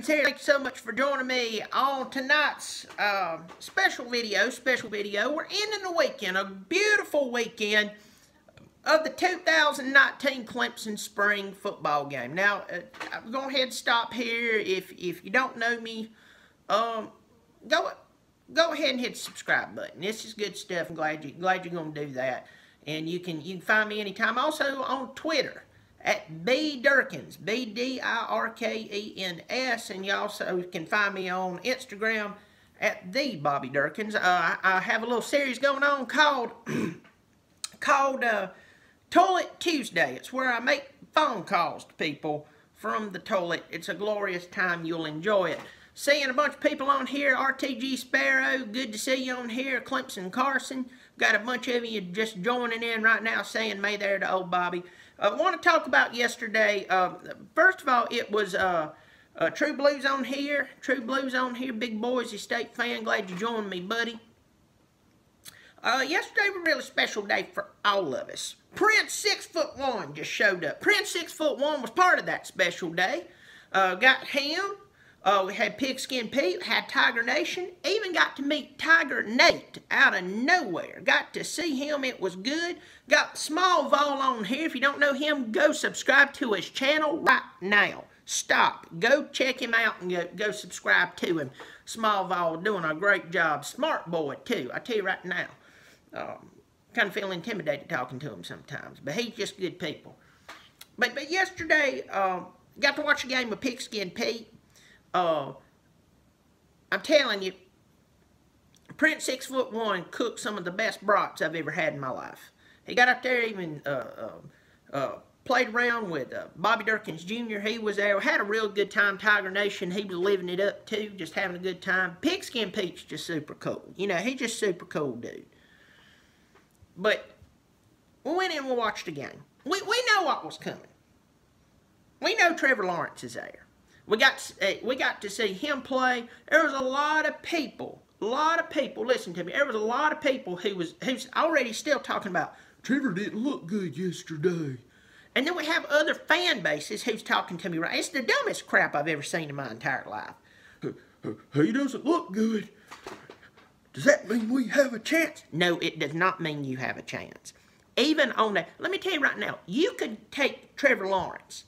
Dirkens here. Thank you so much for joining me on tonight's special video. We're ending the weekend, a beautiful weekend of the 2019 Clemson spring football game. Now, I'm going to go ahead and stop here. If you don't know me, go ahead and hit the subscribe button. This is good stuff. I'm glad you're going to do that. And you can find me anytime. Also on Twitter at Dirkens, B-D-I-R-K-E-N-S, and you also can find me on Instagram at the Bobby Dirkens. I have a little series going on called Toilet Tuesday. It's where I make phone calls to people from the toilet. It's a glorious time. You'll enjoy it. Seeing a bunch of people on here. RTG Sparrow, good to see you on here. Clemson Carson, got a bunch of you just joining in right now saying may there to old Bobby. I want to talk about yesterday. First of all, it was True Blues on here. Big Boise State fan. Glad you joined me, buddy. Yesterday was a really special day for all of us. Prince 6'1" just showed up. Prince 6'1" was part of that special day. Got him. We had Pigskin Pete, had Tiger Nation, even got to meet Tiger Nate out of nowhere. Got to see him, it was good. Got Small Vol on here. If you don't know him, go subscribe to his channel right now. Stop. Go check him out and go subscribe to him. Small Vol doing a great job. Smart boy, too. I tell you right now. Kind of feel intimidated talking to him sometimes, but he's just good people. But yesterday, got to watch a game with Pigskin Pete. I'm telling you, Prince 6'1" cooked some of the best brats I've ever had in my life. He got up there, even played around with Bobby Dirkens Jr. He was there. Had a real good time. Tiger Nation, he was living it up too, just having a good time. Pigskin Pete's just super cool. You know, he's just super cool dude. But we went in and we watched the game. We know what was coming. We know Trevor Lawrence is there. We got to see him play. There was a lot of people, listen to me, there was a lot of people who's already still talking about, Trevor didn't look good yesterday. And then we have other fan bases who's talking to me, right? It's the dumbest crap I've ever seen in my entire life. He doesn't look good. Does that mean we have a chance? No, it does not mean you have a chance. Even on that, let me tell you right now, you could take Trevor Lawrence,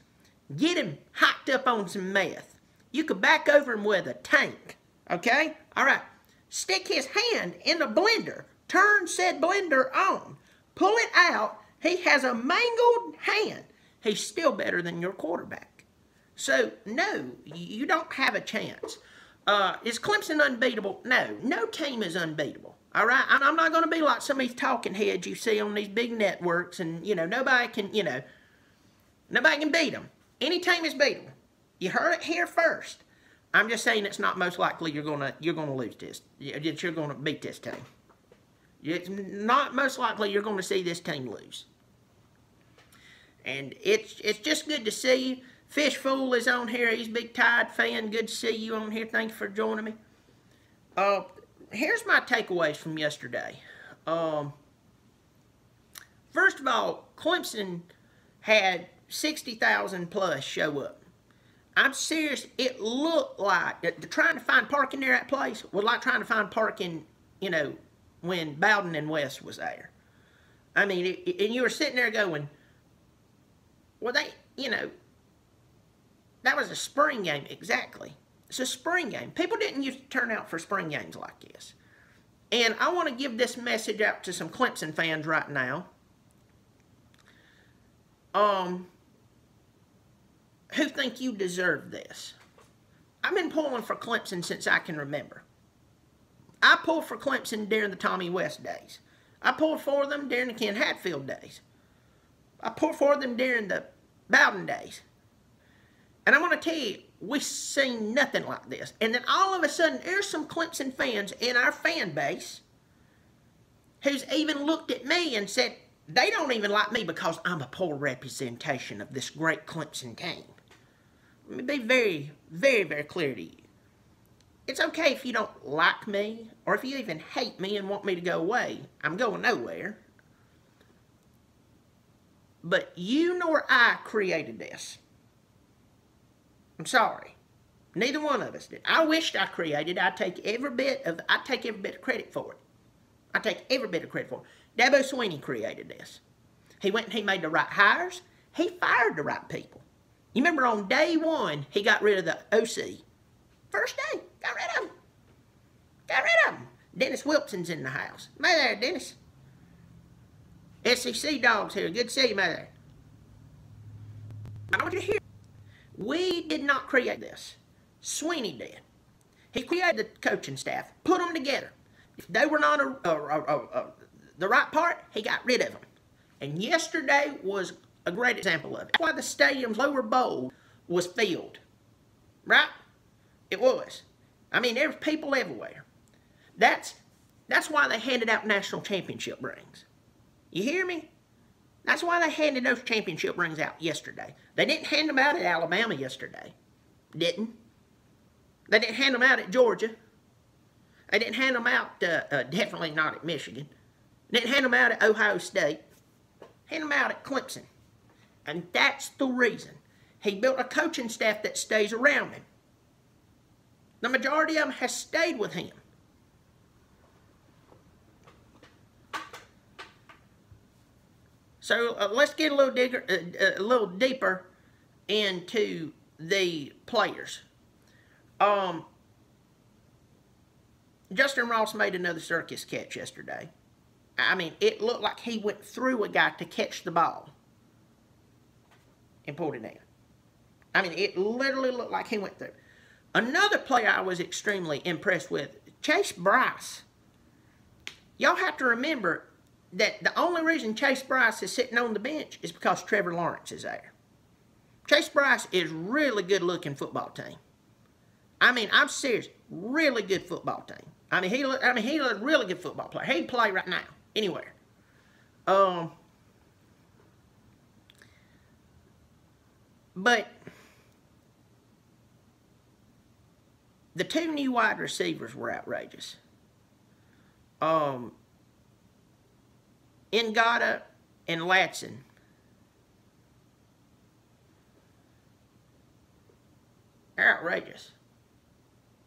get him hiked up on some meth. You could back over him with a tank, okay? All right. Stick his hand in a blender. Turn said blender on. Pull it out. He has a mangled hand. He's still better than your quarterback. So, no, you don't have a chance. Is Clemson unbeatable? No. No team is unbeatable. All right? I'm not going to be like some of these talking heads you see on these big networks and, nobody can beat them. Any team is beatable. You heard it here first. I'm just saying it's not most likely you're gonna lose this. That you're gonna beat this team. It's not most likely you're gonna see this team lose. And it's just good to see you. Fishfool is on here. He's a big Tide fan. Good to see you on here. Thank you for joining me. Here's my takeaways from yesterday. First of all, Clemson had 60,000 plus show up. I'm serious. It looked like trying to find parking there at place was like trying to find parking, when Bowden and West was there. I mean, and you were sitting there going, well, that was a spring game, exactly. It's a spring game. People didn't used to turn out for spring games like this. And I want to give this message out to some Clemson fans right now. Who think you deserve this? I've been pulling for Clemson since I can remember. I pulled for Clemson during the Tommy West days. I pulled for them during the Ken Hatfield days. I pulled for them during the Bowden days. And I want to tell you, we've seen nothing like this. And then all of a sudden, there's some Clemson fans in our fan base who's even looked at me and said, they don't even like me because I'm a poor representation of this great Clemson team. Let me be very, very, very clear to you. It's okay if you don't like me, or if you even hate me and want me to go away. I'm going nowhere. But you nor I created this. I'm sorry. Neither one of us did. I wished I created. I'd take every bit of credit for it. I take every bit of credit for it. Dabo Swinney created this. He went and he made the right hires. He fired the right people. You remember on day one, he got rid of the OC. First day, got rid of him. Got rid of him. Dennis Wilson's in the house. Hey there, Dennis. SEC Dogs here. Good to see you, mother. I want you to hear. We did not create this. Swinney did. He created the coaching staff, put them together. If they were not the right part, he got rid of them. And yesterday was a great example of it. That's why the stadium's lower bowl was filled. Right? It was. I mean, there was people everywhere. That's why they handed out national championship rings. You hear me? That's why they handed those championship rings out yesterday. They didn't hand them out at Alabama yesterday. Didn't. They didn't hand them out at Georgia. They didn't hand them out, definitely not at Michigan. They didn't hand them out at Ohio State. Hand them out at Clemson. And that's the reason. He built a coaching staff that stays around him. The majority of them has stayed with him. So let's get a little deeper into the players. Justin Ross made another circus catch yesterday. I mean, it looked like he went through a guy to catch the ball and pulled it down. I mean, it literally looked like he went through. Another player I was extremely impressed with, Chase Bryce. Y'all have to remember that the only reason Chase Bryce is sitting on the bench is because Trevor Lawrence is there. Chase Bryce is really good-looking football team. I mean, I'm serious. Really good football team. I mean, he looked a really good football player. He'd play right now, anywhere. But the two new wide receivers were outrageous. Ngata and Latson. They're outrageous.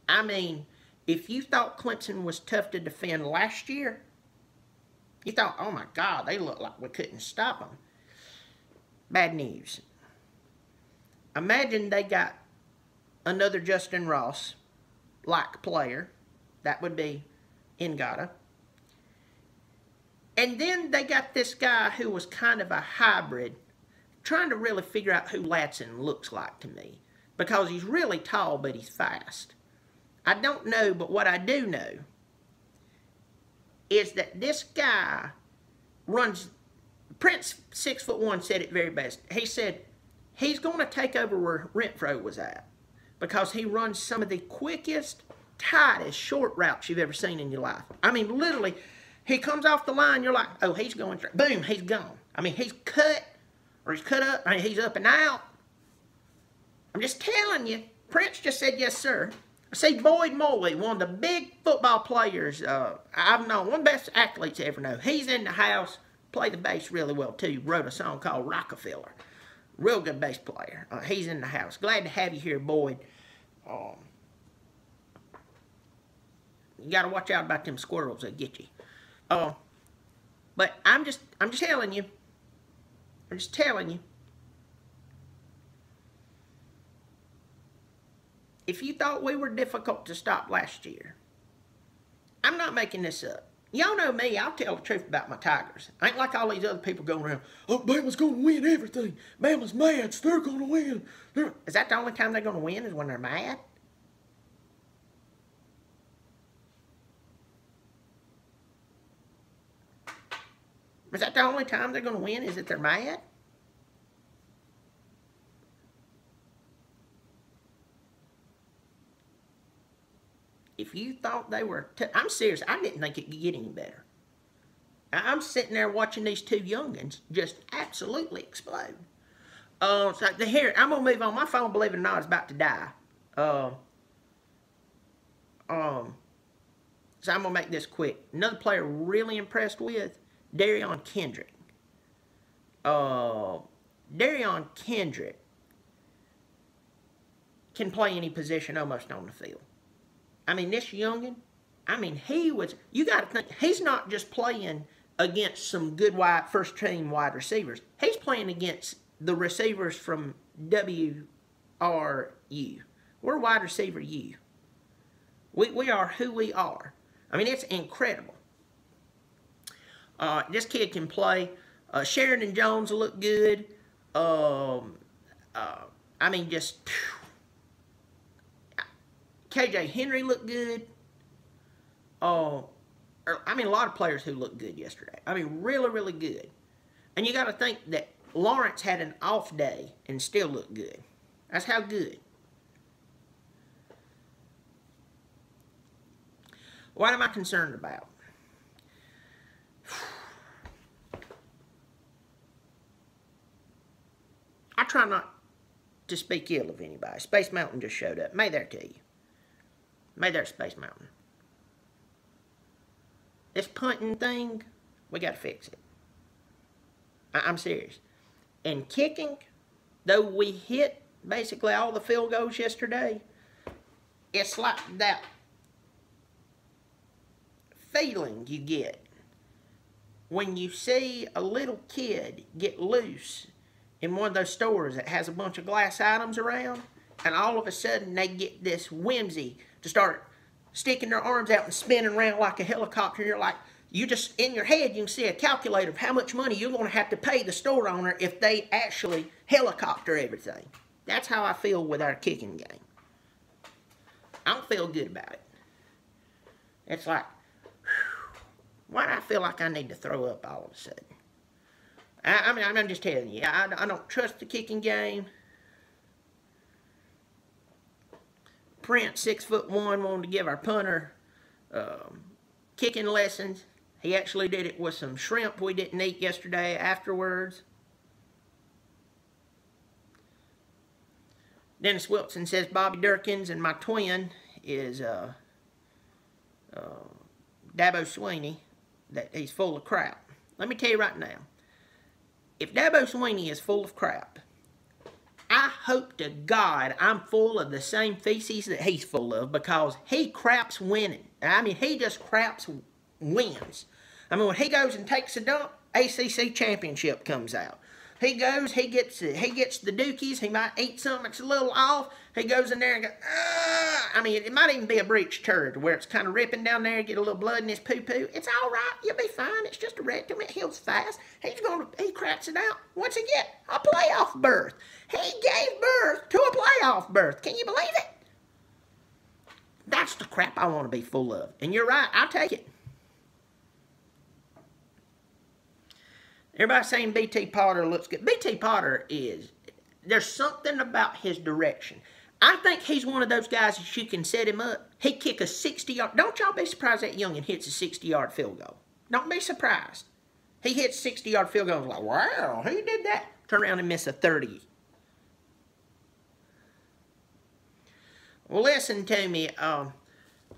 I mean, if you thought Clemson was tough to defend last year, you thought, oh my God, they look like we couldn't stop them. Bad news. Imagine they got another Justin Ross-like player. That would be Ngata. And then they got this guy who was kind of a hybrid, trying to really figure out who Latson looks like to me. Because he's really tall, but he's fast. I don't know, but what I do know is that this guy runs... Prince 6'1" said it very best. He said he's going to take over where Renfro was at. Because he runs some of the quickest, tightest short routes you've ever seen in your life. I mean, literally... He comes off the line, you're like, oh, he's going straight. Boom, he's gone. I mean, he's cut, or he's cut up, I mean, he's up and out. I'm just telling you. Prince just said, yes, sir. I see Boyd Moley, one of the big football players I've known, one of the best athletes I ever know. He's in the house, played the bass really well, too. Wrote a song called Rockefeller. Real good bass player. He's in the house. Glad to have you here, Boyd. You got to watch out about them squirrels that get you. But I'm just telling you. I'm just telling you. If you thought we were difficult to stop last year, I'm not making this up. Y'all know me, I'll tell the truth about my Tigers. I ain't like all these other people going around, oh, Bama's going to win everything. Bama's mad, so they're going to win. Is that the only time they're going to win, is when they're mad? Is that the only time they're going to win, is that they're mad? If you thought they were... I'm serious, I didn't think it could get any better. I'm sitting there watching these two youngins just absolutely explode. So here, I'm going to move on. My phone, believe it or not, is about to die. So I'm going to make this quick. Another player really impressed with, Darion Kendrick. Darion Kendrick can play any position almost on the field. I mean, this youngin', I mean, you got to think, he's not just playing against some good first-team wide receivers. He's playing against the receivers from WRU. We're wide receiver U. We are who we are. I mean, it's incredible. This kid can play. Sheridan Jones will look good. I mean, just... KJ Henry looked good. I mean, a lot of players who looked good yesterday. I mean, really, really good. And you got to think that Lawrence had an off day and still looked good. That's how good. What am I concerned about? I try not to speak ill of anybody. Space Mountain just showed up. May there to you. May there, Space Mountain. This punting thing, we got to fix it. I'm serious. And kicking, though we hit basically all the field goals yesterday, it's like that feeling you get when you see a little kid get loose in one of those stores that has a bunch of glass items around, and all of a sudden they get this whimsy to start sticking their arms out and spinning around like a helicopter. You're like, you just, in your head, you can see a calculator of how much money you're going to have to pay the store owner if they actually helicopter everything. That's how I feel with our kicking game. I don't feel good about it. It's like, why do I feel like I need to throw up all of a sudden? I mean, I'm just telling you, I don't trust the kicking game. Prince, 6'1", wanted to give our punter kicking lessons. He actually did it with some shrimp we didn't eat yesterday afterwards. Dennis Wilson says Bobby Dirkens and my twin is Dabo Sweeney, that he's full of crap. Let me tell you right now, if Dabo Sweeney is full of crap, I hope to God I'm full of the same feces that he's full of, because he craps winning. I mean, he just craps wins. I mean, when he goes and takes a dump, ACC championship comes out. He goes, he gets the dookies, he might eat something that's a little off, he goes in there and goes, ah! I mean, it might even be a breech turd where it's kind of ripping down there, get a little blood in his poo-poo. It's all right, you'll be fine, it's just a rectum, it heals fast. He cracks it out. What's he get? A playoff berth. He gave birth to a playoff berth. Can you believe it? That's the crap I want to be full of. And you're right, I'll take it. Everybody's saying B.T. Potter looks good. B.T. Potter there's something about his direction. I think he's one of those guys that you can set him up. He'd kick a 60-yard. Don't y'all be surprised that youngin' hits a 60-yard field goal. Don't be surprised. He hits 60-yard field goals like, wow, who did that? Turn around and miss a 30. Well, listen to me.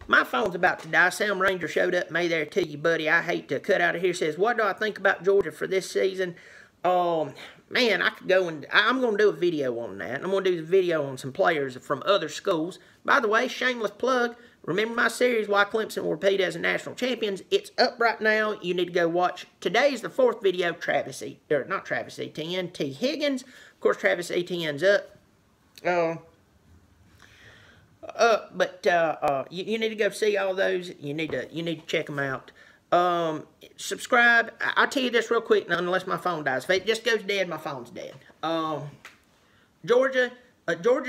My phone's about to die. Sam Ranger showed up. May there to you, buddy. I hate to cut out of here. Says, what do I think about Georgia for this season? Man, I could go and... I'm going to do a video on that. I'm going to do the video on some players from other schools. By the way, shameless plug. Remember my series, Why Clemson Will Repeat as a National Champions? It's up right now. You need to go watch. Today's the 4th video. Not Travis Etienne. T. Higgins. Of course, Travis Etienne's up. You need to go see all those. You need to check them out. Subscribe. I'll tell you this real quick, unless my phone dies. If it just goes dead, my phone's dead. Georgia's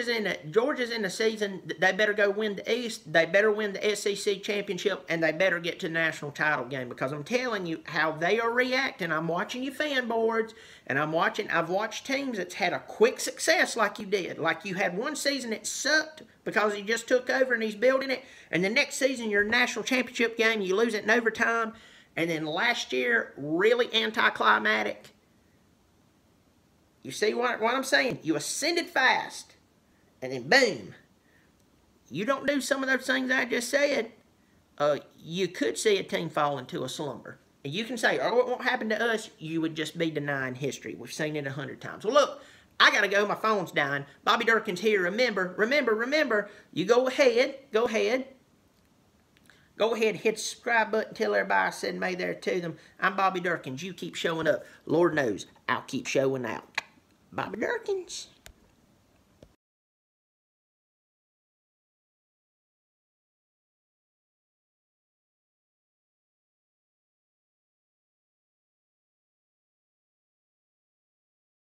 in the season. They better go win the East. They better win the SEC championship, and they better get to the national title game, because I'm telling you how they are reacting. I'm watching your fan boards, and I've watched teams that's had a quick success like you did. Like you had one season that sucked because he just took over and he's building it, and the next season your national championship game, you lose it in overtime, and then last year, really anticlimactic. You see what I'm saying? You ascended fast, and then boom. You don't do some of those things I just said, you could see a team fall into a slumber. And you can say, oh, it won't happen to us. You would just be denying history. We've seen it 100 times. Well, look, I got to go. My phone's dying. Bobby Dirkens here. Remember, you go ahead. Go ahead, hit the subscribe button. Tell everybody I said may there to them. I'm Bobby Dirkens. You keep showing up. Lord knows, I'll keep showing out. Bobby Dirkens.